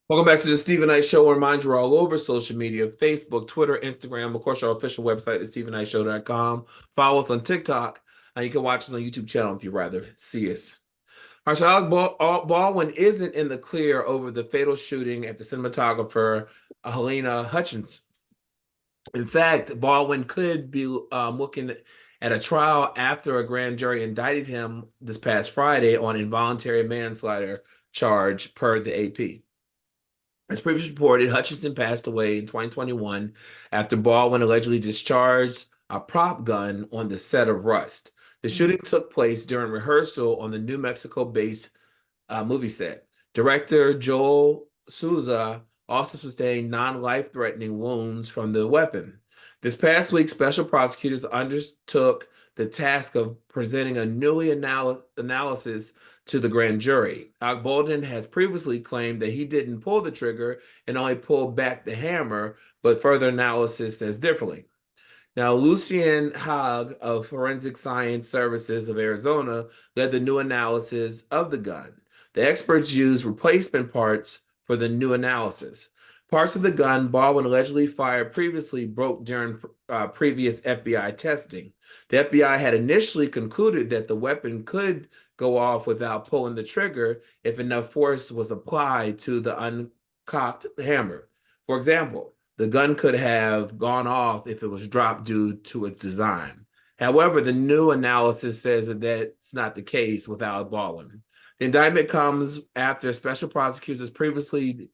Welcome back to the Stephen Knight Show. Remind you, we're all over social media: Facebook, Twitter, Instagram. Of course, our official website is StephenKnightShow.com. Follow us on TikTok, and you can watch us on YouTube channel if you'd rather see us. All right, so Baldwin isn't in the clear over the fatal shooting at the cinematographer Helena Hutchins. In fact, Baldwin could be looking at a trial after a grand jury indicted him this past Friday on involuntary manslaughter charge, per the AP. As previously reported, Hutchinson passed away in 2021 after Baldwin allegedly discharged a prop gun on the set of Rust. The shooting took place during rehearsal on the New Mexico-based movie set. Director Joel Souza also sustained non-life-threatening wounds from the weapon. This past week, special prosecutors undertook the task of presenting a newly analysis to the grand jury. Alec Baldwin has previously claimed that he didn't pull the trigger and only pulled back the hammer, but further analysis says differently. Now, Lucien Haag of Forensic Science Services of Arizona led the new analysis of the gun. The experts used replacement parts for the new analysis. Parts of the gun Baldwin allegedly fired previously broke during previous FBI testing. The FBI had initially concluded that the weapon could go off without pulling the trigger if enough force was applied to the uncocked hammer. For example, the gun could have gone off if it was dropped due to its design. However, the new analysis says that that's not the case with Alec Baldwin. The indictment comes after special prosecutors previously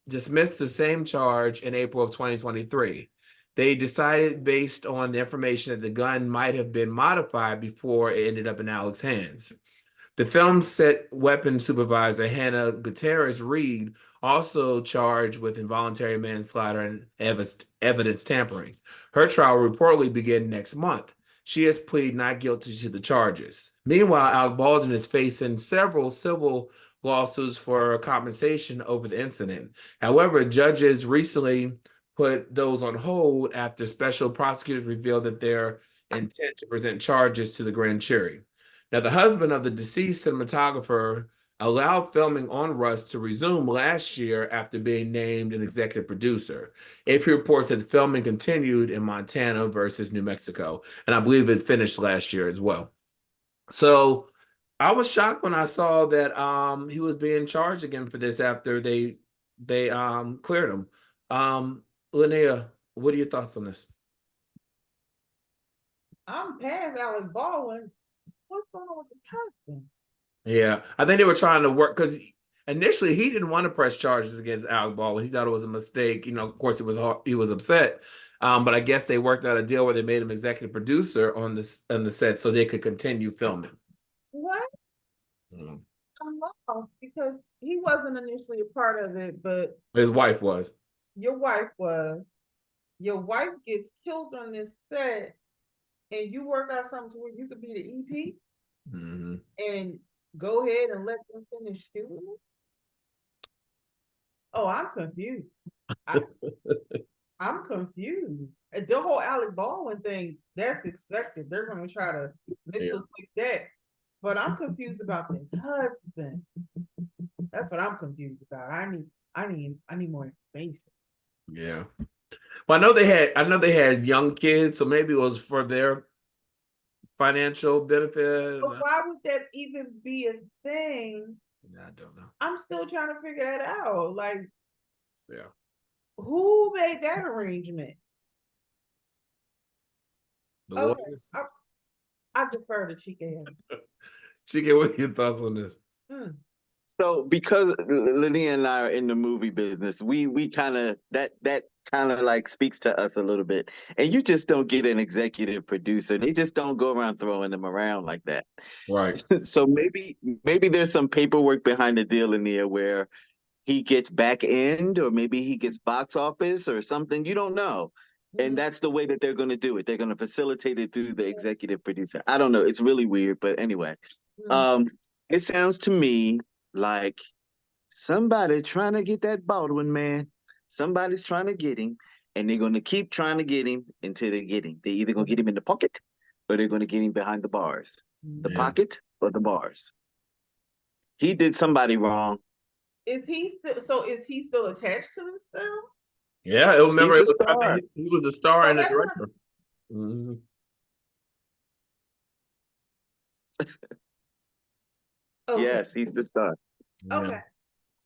dismissed the same charge in April of 2023. They decided, based on the information, that the gun might have been modified before it ended up in Alec's hands. The film set weapons supervisor Hannah Gutierrez Reed also charged with involuntary manslaughter and evidence tampering. Her trial will reportedly begin next month. She has pleaded not guilty to the charges. Meanwhile, Alec Baldwin is facing several civil lawsuits for compensation over the incident. However, judges recently put those on hold after special prosecutors revealed that their intent to present charges to the grand jury. Now, the husband of the deceased cinematographer allowed filming on Rust to resume last year after being named an executive producer. AP reports that the filming continued in Montana versus New Mexico, and I believe it finished last year as well. So I was shocked when I saw that he was being charged again for this after they cleared him. Linnea, what are your thoughts on this? I'm past Alec Baldwin. What's going on with this husband? Yeah, I think they were trying to work because initially he didn't want to press charges against Alec Baldwin. He thought it was a mistake. You know, of course, he was upset. But I guess they worked out a deal where they made him executive producer on the set so they could continue filming. What? Mm. I'm lost because he wasn't initially a part of it, but His wife was. your wife was. Your wife gets killed on this set, and you work out something to where you could be the EP Mm-hmm. and go ahead and let them finish shooting it. Oh, I'm confused. I, I'm confused. The whole Alec Baldwin thing, that's expected. They're going to try to Yeah. fix that. But I'm confused about this husband. That's what I'm confused about. I need more information. Yeah. Well, I know they had young kids, so maybe it was for their financial benefit. But why would that even be a thing? I don't know. I'm still trying to figure that out. Like, Yeah. who made that arrangement? The Okay, lawyers. I defer to Chica. Chike, what are your thoughts on this? Mm. So because Lenny and I are in the movie business, we kind of that kind of like speaks to us a little bit. And you just don't get an executive producer. They just don't go around throwing them around like that. Right. So maybe there's some paperwork behind the deal in there where he gets back end or maybe he gets box office or something. You don't know. And that's the way that they're going to do it. They're going to facilitate it through the executive producer. I don't know. It's really weird, but anyway. Um, it sounds to me like somebody trying to get that Baldwin man. Somebody's trying to get him, and they're going to keep trying to get him until they get him. They're either going to get him in the pocket or they're going to get him behind the bars. The Yeah. pocket or the bars. He did somebody wrong. Is he still? So is he still attached to this film? Yeah, remember He's it the was, I star. think he was the star Oh, and the that's what director. Mhm. okay. Yes, he's the star. Yeah. Okay.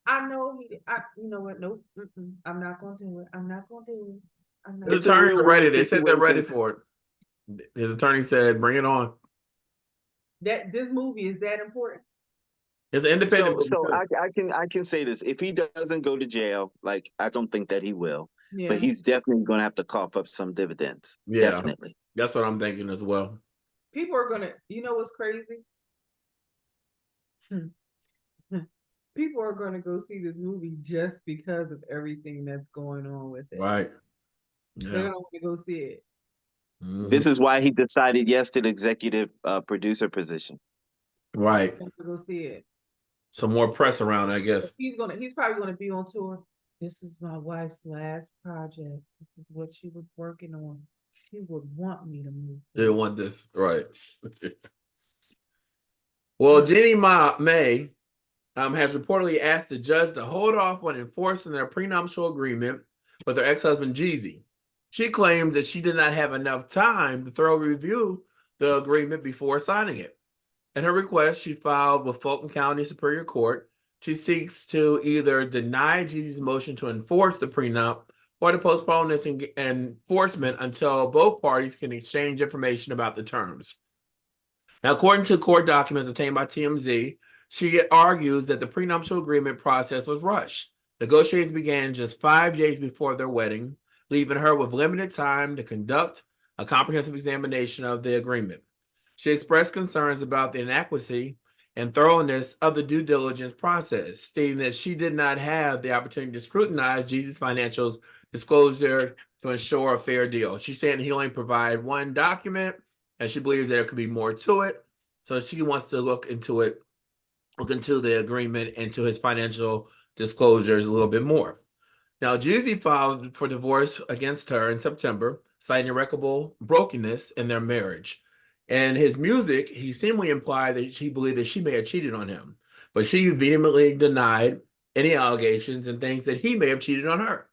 I know he. You know what? Nope. I'm not gonna do it. I'm not gonna do it. I'm not. His It's a attorneys real are ready. world They said they're ready situation. for it. His attorney said, "Bring it on." That this movie is that important. It's an independent So movie so too. I can say this. If he doesn't go to jail, like I don't think that he will, but Yeah. he's definitely gonna have to cough up some dividends. Yeah, Definitely. that's what I'm thinking as well. People are gonna. You know what's crazy? People are gonna go see this movie just because of everything that's going on with it. Right. They're Yeah. gonna want to go see it. Mhm. This is why he decided yes to the executive producer position. Right. They're gonna go see it. Some more press around, I guess. He's probably gonna be on tour. This is my wife's last project. This is what she was working on. She would want me to move They forward. want this. Right. Well, Jeannie Mai has reportedly asked the judge to hold off on enforcing their prenuptial agreement with her ex-husband Jeezy. She claims that she did not have enough time to thoroughly review the agreement before signing it. In her request, she filed with Fulton County Superior Court. She seeks to either deny Jeezy's motion to enforce the prenup or to postpone its enforcement until both parties can exchange information about the terms. Now, according to court documents obtained by TMZ, she argues that the prenuptial agreement process was rushed. Negotiations began just 5 days before their wedding, leaving her with limited time to conduct a comprehensive examination of the agreement. She expressed concerns about the inadequacy and thoroughness of the due diligence process, stating that she did not have the opportunity to scrutinize Jesus' financials disclosure to ensure a fair deal. She said he only provided one document, and she believes there could be more to it. So she wants to look into the agreement and to his financial disclosures a little bit more. Now, Jeezy filed for divorce against her in September, citing irreparable brokenness in their marriage. In his music, he seemingly implied that he believed that she may have cheated on him, but she vehemently denied any allegations and thinks that he may have cheated on her,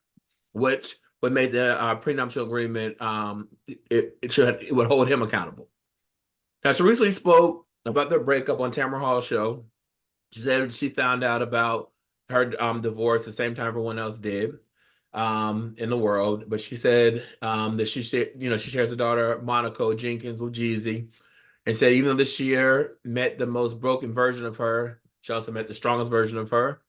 which would make the prenuptial agreement it would hold him accountable. Now, she recently spoke about their breakup on Tamara Hall's show. She said she found out about her divorce the same time everyone else did in the world. But she said that she shares a daughter, Monaco Jenkins, with Jeezy, and said even though this year met the most broken version of her, she also met the strongest version of her,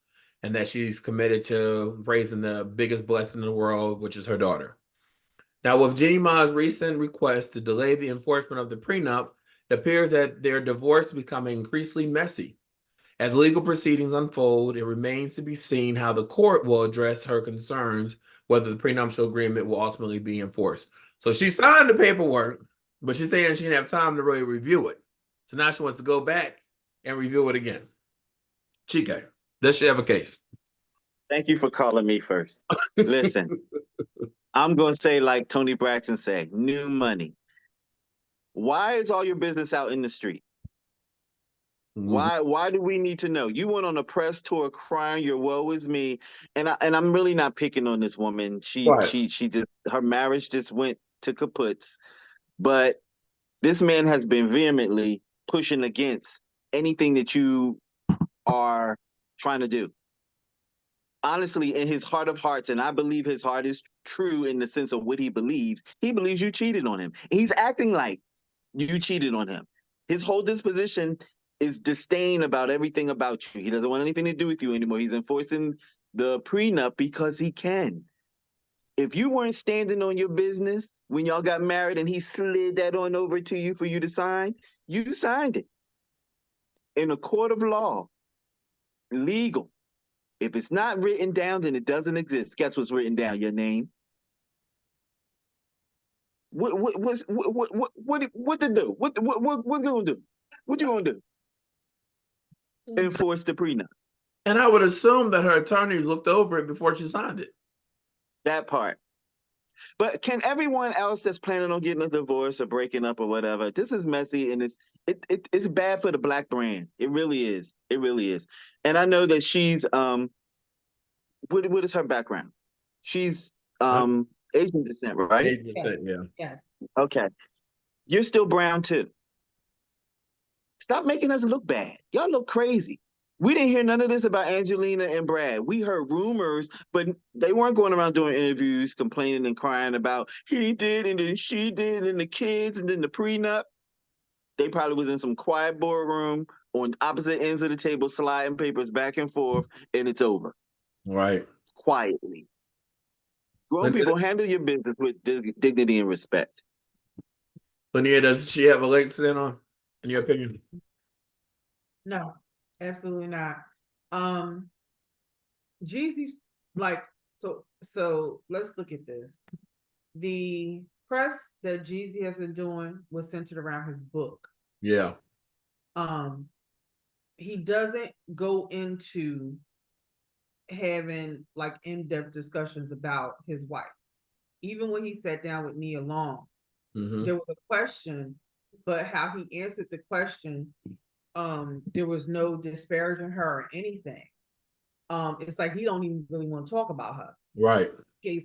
and that she's committed to raising the biggest blessing in the world, which is her daughter. Now, with Jeannie Mai's recent request to delay the enforcement of the prenup, it appears that their divorce is becoming increasingly messy. As legal proceedings unfold, it remains to be seen how the court will address her concerns, whether the prenuptial agreement will ultimately be enforced. So she signed the paperwork, but she's saying she didn't have time to really review it. So now she wants to go back and review it again. Chike, does she have a case? Thank you for calling me first. Listen, I'm gonna say like Tony Braxton said, new money. Why is all your business out in the street? Mhm. Why do we need to know? You went on a press tour crying your woe is me. And I'm really not picking on this woman. Right. She just her marriage just went to kaputs. But this man has been vehemently pushing against anything that you are trying to do. Honestly, in his heart of hearts, and I believe his heart is true in the sense of what he believes you cheated on him. He's acting like you cheated on him. His whole disposition is disdain about everything about you. He doesn't want anything to do with you anymore. He's enforcing the prenup because he can. If you weren't standing on your business when y'all got married and he slid that on over to you for you to sign, you signed it. In a court of law, legal. If it's not written down, then it doesn't exist. Guess what's written down? Your name. What to do? What gonna do? What you gonna do? Enforce the prenup. And I would assume that her attorneys looked over it before she signed it. That part. But can everyone else that's planning on getting a divorce or breaking up or whatever? This is messy and it's bad for the Black brand. It really is. It really is. And I know that she's what is her background? She's Asian descent, right? 8%, yeah. Yes. Okay. You're still brown too. Stop making us look bad. Y'all look crazy. We didn't hear none of this about Angelina and Brad. We heard rumors, but they weren't going around doing interviews complaining and crying about he did and then she did and the kids and then the prenup. They probably was in some quiet boardroom on opposite ends of the table, sliding papers back and forth, and it's over. Right. Quietly. Grown people, handle your business with dignity and respect. Lanier, does she have a leg to stand on, in your opinion? No, absolutely not. Jeezy's like, so let's look at this. The press that Jeezy has been doing was centered around his book. Yeah. He doesn't go into having like in-depth discussions about his wife. Even when he sat down with Nia Long, there was a question, but how he answered the question, there was no disparaging her or anything. It's like he don't even really want to talk about her. Right. To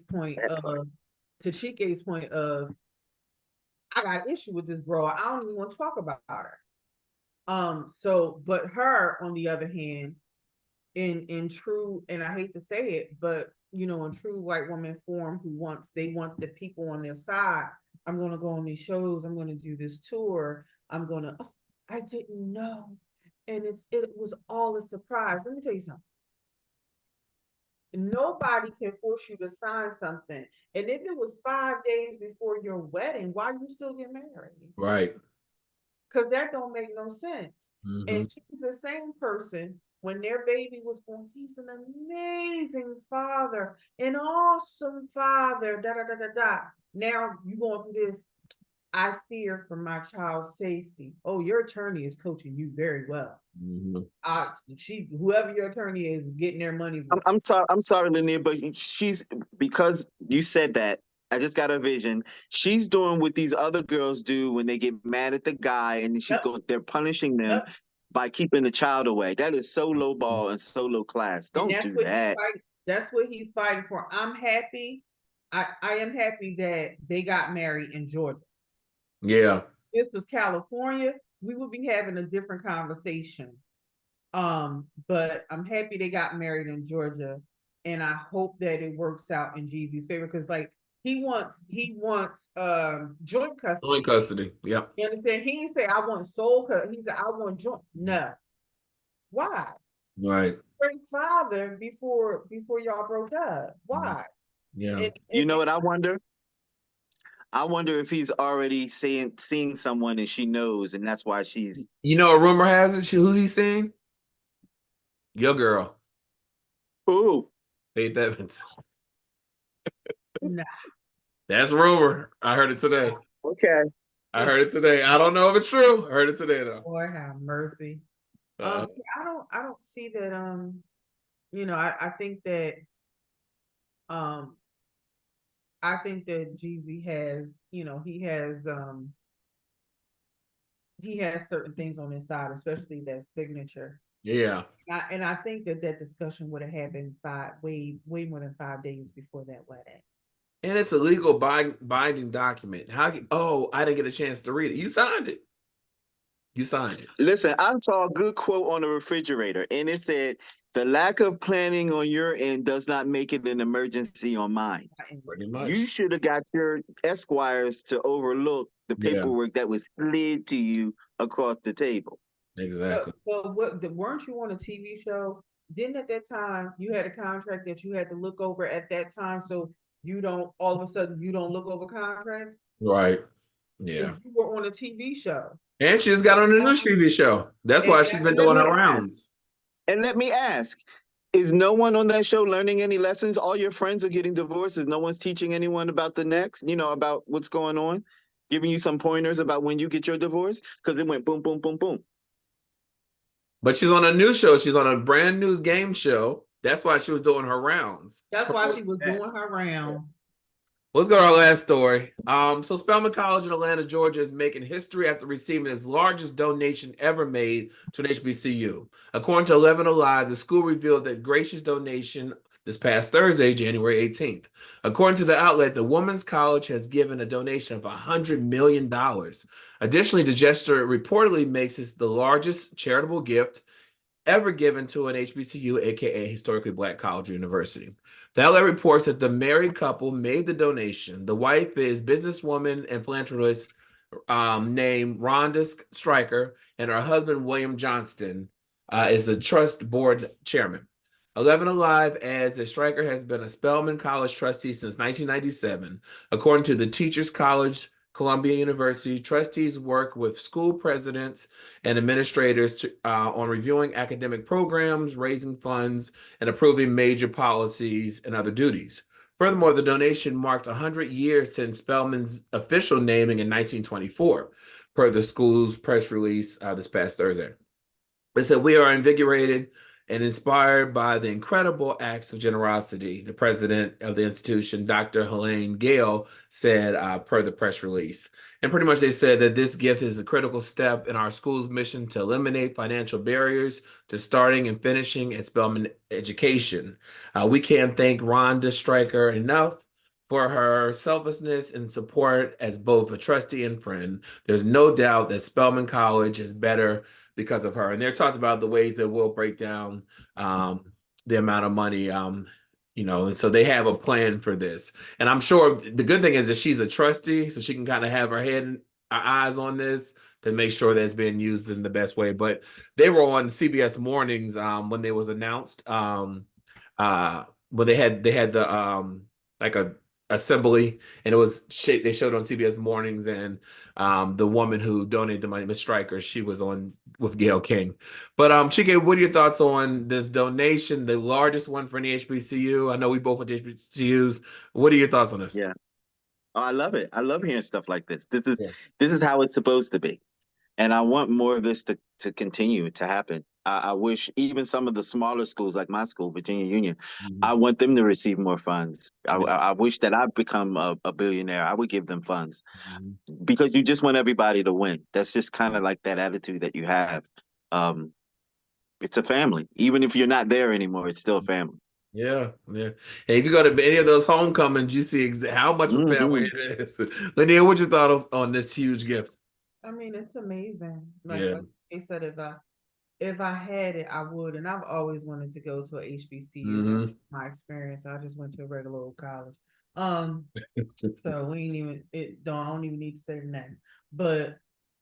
Chike's point of, I got an issue with this girl. I don't even want to talk about her. But her, on the other hand, in true, and I hate to say it, but in true white woman form, they want the people on their side. I'm going to go on these shows. I'm going to do this tour. I didn't know. And it was all a surprise. Let me tell you something. Nobody can force you to sign something. And if it was 5 days before your wedding, why you still get married? Right. Because that don't make no sense. And she's the same person when their baby was born. He's an amazing father, an awesome father, Now you going through this. I fear for my child's safety. Oh, your attorney is coaching you very well. Whoever your attorney is getting their money. I'm sorry, Lanier, but she's, because you said that, I just got a vision. She's doing what these other girls do when they get mad at the guy, and they're punishing them by keeping the child away. That is so low ball and so low class. Don't do that. That's what he's fighting for. I'm happy. I am happy that they got married in Georgia. Yeah. This was California, we would be having a different conversation. But I'm happy they got married in Georgia, and I hope that it works out in Jeezy's favor, because like he wants joint custody. Joint custody. Yeah. You understand? He didn't say I want sole custody. He said I want joint. No. Why? Right. Great father before y'all broke up. Why? Yeah. You know what I wonder? I wonder if he's already seeing someone and she knows, and that's why she's. A rumor has it. Who he's seeing? Your girl. Who? Faith Evans. Nah. That's a rumor. I heard it today. Okay. I heard it today. I don't know if it's true. I heard it today though. Lord have mercy. I don't see that. I think that. I think that Jeezy has, he has certain things on his side, especially that signature. Yeah. And I think that discussion would have happened way more than 5 days before that wedding. And it's a legal binding document. I didn't get a chance to read it. You signed it. Listen, I saw a good quote on the refrigerator, and it said, "The lack of planning on your end does not make it an emergency on mine." Pretty much. You should have got your esquires to overlook the paperwork that was slid to you across the table. Exactly. But weren't you on a TV show? Didn't at that time you had a contract that you had to look over at that time, so you don't all of a sudden you don't look over contracts? Right. Yeah. You were on a TV show. And she just got on a new TV show. That's why she's been doing her rounds. And let me ask, is no one on that show learning any lessons? All your friends are getting divorced. No one's teaching anyone about the next, about what's going on, giving you some pointers about when you get your divorce? Because it went boom, boom, boom, boom. But she's on a new show. She's on a brand new game show. That's why she was doing her rounds. That's why she was doing her rounds. Let's go to our last story. So Spelman College in Atlanta, Georgia is making history after receiving its largest donation ever made to an HBCU. According to 11 Alive, the school revealed that gracious donation this past Thursday, January 18th. According to the outlet, the Women's College has given a donation of $100 million. Additionally, the gesture reportedly makes it the largest charitable gift ever given to an HBCU, aka historically Black college or university. The outlet reports that the married couple made the donation. The wife is businesswoman and philanthropist named Rhonda Stryker, and her husband, William Johnston, is the trust board chairman. 11 Alive adds that Stryker has been a Spelman College trustee since 1997. According to the Teachers College, Columbia University, trustees work with school presidents and administrators on reviewing academic programs, raising funds, and approving major policies and other duties. Furthermore, the donation marks 100 years since Spelman's official naming in 1924, per the school's press release this past Thursday. It said, "We are invigorated and inspired by the incredible acts of generosity," the president of the institution, Dr. Helene Gale, said per the press release. And pretty much they said that this gift is a critical step in our school's mission to eliminate financial barriers to starting and finishing at Spelman education. We can't thank Rhonda Stryker enough for her selflessness and support as both a trustee and friend. There's no doubt that Spelman College is better because of her. And they're talking about the ways that we'll break down the amount of money, and so they have a plan for this. And I'm sure the good thing is that she's a trustee, so she can kind of have her eyes on this to make sure that it's being used in the best way. But they were on CBS Mornings when they was announced, but they had the like a assembly, and they showed on CBS Mornings, and the woman who donated the money, Ms. Stryker, she was on with Gayle King. But Chike, what are your thoughts on this donation, the largest one for any HBCU? I know we both went to HBCUs. What are your thoughts on this? Yeah. Oh, I love it. I love hearing stuff like this. This is how it's supposed to be. And I want more of this to continue to happen. I wish even some of the smaller schools, like my school, Virginia Union, I want them to receive more funds. I wish that I'd become a billionaire. I would give them funds because you just want everybody to win. That's just kind of like that attitude that you have. It's a family. Even if you're not there anymore, it's still a family. Yeah. And if you go to any of those homecomings, you see how much of a family it is. Linnea, what's your thoughts on this huge gift? I mean, it's amazing. Like they said, if I had it, I would. And I've always wanted to go to a HBCU. My experience, I just went to a regular old college. So we ain't even I don't even need to say the name. But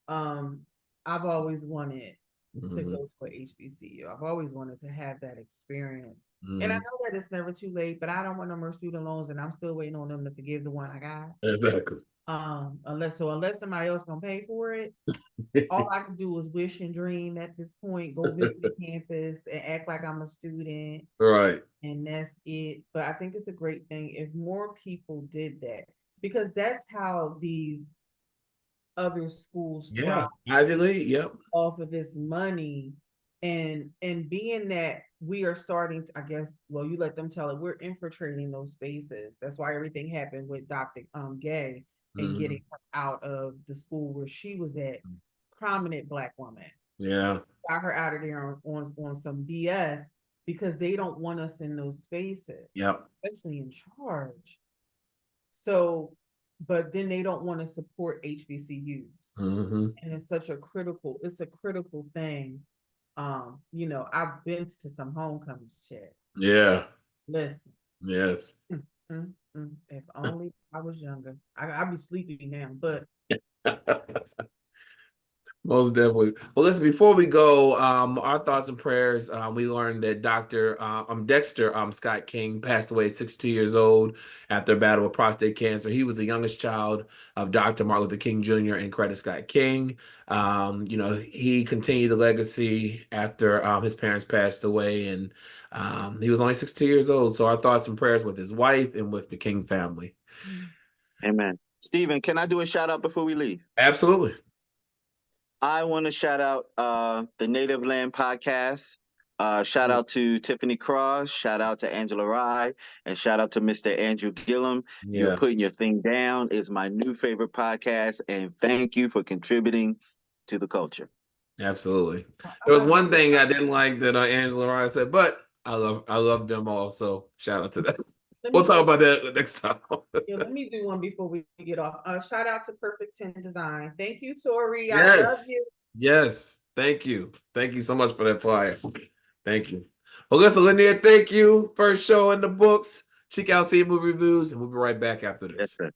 I've always wanted to go to a HBCU. I've always wanted to have that experience. And I know that it's never too late, but I don't want no more student loans, and I'm still waiting on them to forgive the one I got. Exactly. Unless somebody else gonna pay for it, all I can do is wish and dream at this point, go visit the campus and act like I'm a student. Right. And that's it. But I think it's a great thing if more people did that, because that's how these other schools Ivy League, off of this money. And being that we are starting to, I guess, well, you let them tell it, we're infiltrating those spaces. That's why everything happened with Dr. Gay and getting her out of the school where she was at. Prominent Black woman. Yeah. Got her out of there on some BS because they don't want us in those spaces. Yep. Especially in charge. So, but then they don't want to support HBCUs. And it's a critical thing. I've been to some homecomings, Chad. Yeah. Listen. Yes. If only I was younger. I'd be sleepy now, but most definitely. Well, listen, before we go, our thoughts and prayers. We learned that Dr. Dexter Scott King passed away at 62 years old after a battle with prostate cancer. He was the youngest child of Dr. Martin Luther King Jr. and Coretta Scott King. He continued the legacy after his parents passed away, and he was only 62 years old. So our thoughts and prayers with his wife and with the King family. Amen. Stephen, can I do a shout out before we leave? Absolutely. I want to shout out the Native Land Podcast. Shout out to Tiffany Cross. Shout out to Angela Rye. And shout out to Mr. Andrew Gillum. Yeah. You're Putting Your Thing Down is my new favorite podcast. And thank you for contributing to the culture. Absolutely. There was one thing I didn't like that Angela Rye said, but I love them all. So shout out to them. Let We'll me talk do- about that next time. Yeah, let me do one before we get off. Shout out to Perfect 10 Design. Thank you, Tori. I love Yes. you. Yes. Thank you. Thank you so much for that flyer. Thank you. Well, listen, Lanier, thank you. First show in the books. Check out See Movie Reviews, and we'll be right back after this. Yes, sir.